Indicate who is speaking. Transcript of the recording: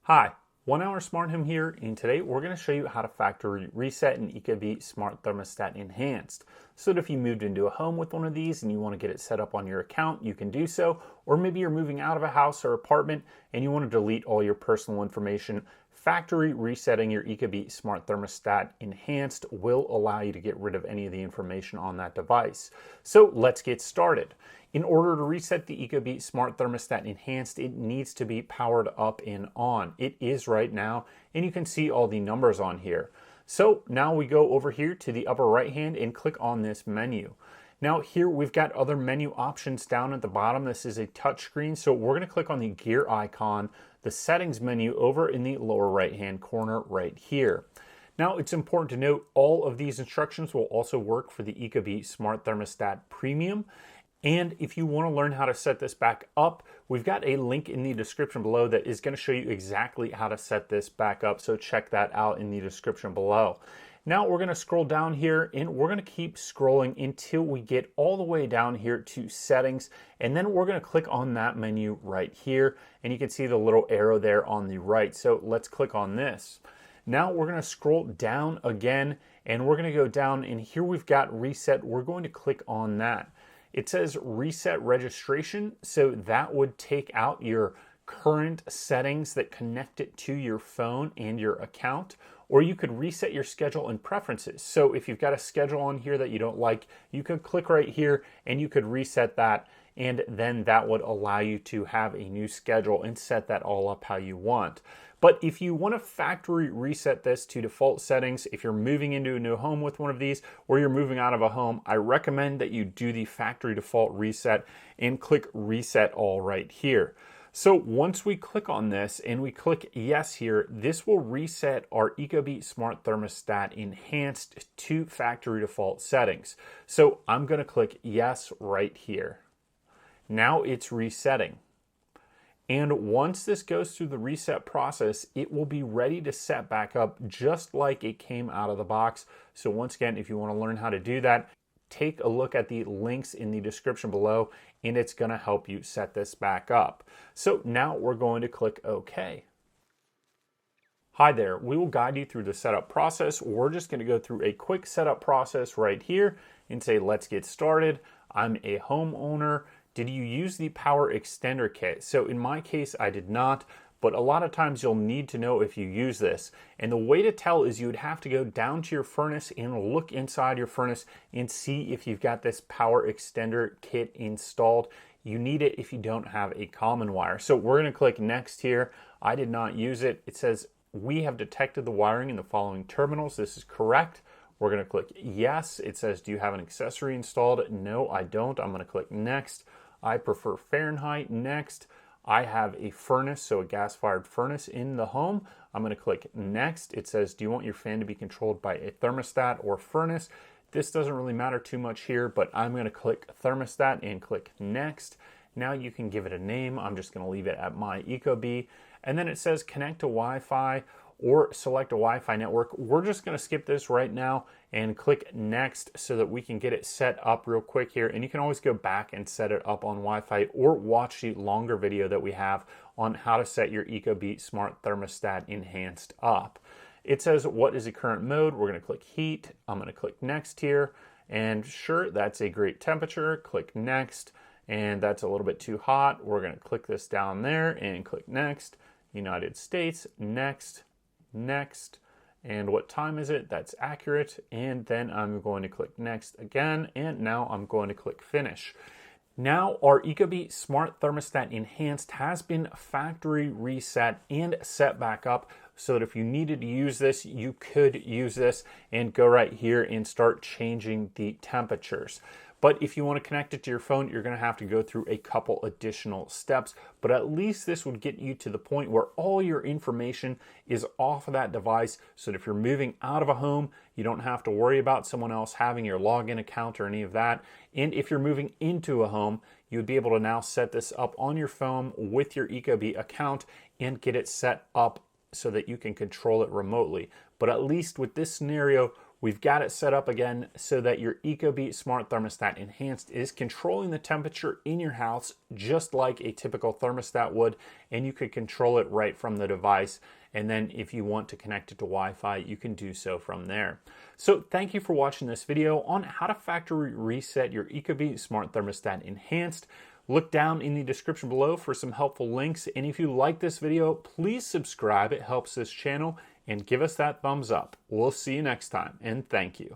Speaker 1: Hi, 1 Hour Smart Home here, and today we're going to show you how to factory reset an Ecobee Smart Thermostat Enhanced. So that if you moved into a home with one of these and you want to get it set up on your account, you can do so. Or maybe you're moving out of a house or apartment and you want to delete all your personal information. Factory resetting your Ecobee Smart Thermostat Enhanced will allow you to get rid of any of the information on that device. So let's get started. In order to reset the Ecobee Smart Thermostat Enhanced, it needs to be powered up and on. It is right now, and you can see all the numbers on here. So now we go over here to the upper right hand and click on this menu. Now here we've got other menu options down at the bottom. This is a touch screen, so we're going to click on the gear icon, the settings menu over in the lower right hand corner right here. Now it's important to note all of these instructions will also work for the Ecobee Smart Thermostat Premium. And if you want to learn how to set this back up, we've got a link in the description below that is going to show you exactly how to set this back up. So check that out in the description below. Now we're going to scroll down here and we're going to keep scrolling until we get all the way down here to settings. And then we're going to click on that menu right here. And you can see the little arrow there on the right. So let's click on this. Now we're going to scroll down again and we're going to go down, and here we've got reset. We're going to click on that. It says reset registration, so that would take out your current settings that connect it to your phone and your account, or you could reset your schedule and preferences. So if you've got a schedule on here that you don't like, you could click right here and you could reset that, and then that would allow you to have a new schedule and set that all up how you want. But if you want to factory reset this to default settings, if you're moving into a new home with one of these, or you're moving out of a home, I recommend that you do the factory default reset and click reset all right here. So once we click on this and we click yes here, this will reset our Ecobee Smart Thermostat Enhanced to factory default settings. So I'm going to click yes right here. Now it's resetting. And once this goes through the reset process, it will be ready to set back up just like it came out of the box. So once again, if you want to learn how to do that, take a look at the links in the description below, and it's going to help you set this back up. So now we're going to click OK. Hi there, we will guide you through the setup process. We're just going to go through a quick setup process right here and say, let's get started. I'm a homeowner. Did you use the power extender kit? So in my case, I did not, but a lot of times you'll need to know if you use this. And the way to tell is you would have to go down to your furnace and look inside your furnace and see if you've got this power extender kit installed. You need it if you don't have a common wire. So we're going to click next here. I did not use it. It says we have detected the wiring in the following terminals. This is correct. We're going to click yes. It says, do you have an accessory installed? No, I don't. I'm going to click next. I prefer Fahrenheit. Next, I have a furnace, so a gas-fired furnace in the home. I'm going to click next. It says, do you want your fan to be controlled by a thermostat or furnace? This doesn't really matter too much here, but I'm going to click thermostat and click next. Now you can give it a name. I'm just going to leave it at my Ecobee. And then it says connect to Wi-Fi or select a Wi-Fi network. We're just going to skip this right now and click next so that we can get it set up real quick here. And you can always go back and set it up on Wi-Fi or watch the longer video that we have on how to set your Ecobee Smart Thermostat Enhanced up. It says, what is the current mode? We're going to click heat. I'm going to click next here. And sure, that's a great temperature. Click next. And that's a little bit too hot. We're going to click this down there and click next. United States, next. Next, and what time is it? That's accurate. And then I'm going to click next again, and now I'm going to click finish. Now our Ecobee Smart Thermostat Enhanced has been factory reset and set back up so that if you needed to use this, you could use this and go right here and start changing the temperatures. But if you want to connect it to your phone, you're going to have to go through a couple additional steps. But at least this would get you to the point where all your information is off of that device. So that if you're moving out of a home, you don't have to worry about someone else having your login account or any of that. And if you're moving into a home, you would be able to now set this up on your phone with your Ecobee account and get it set up so that you can control it remotely. But at least with this scenario, We've got it set up again so that your Ecobee Smart Thermostat Enhanced is controlling the temperature in your house just like a typical thermostat would, and you could control it right from the device. And then if you want to connect it to Wi-Fi, you can do so from there. So thank you for watching this video on how to factory reset your Ecobee Smart Thermostat Enhanced. Look down in the description below for some helpful links. And if you like this video, please subscribe. It helps this channel. And give us that thumbs up. We'll see you next time, and thank you.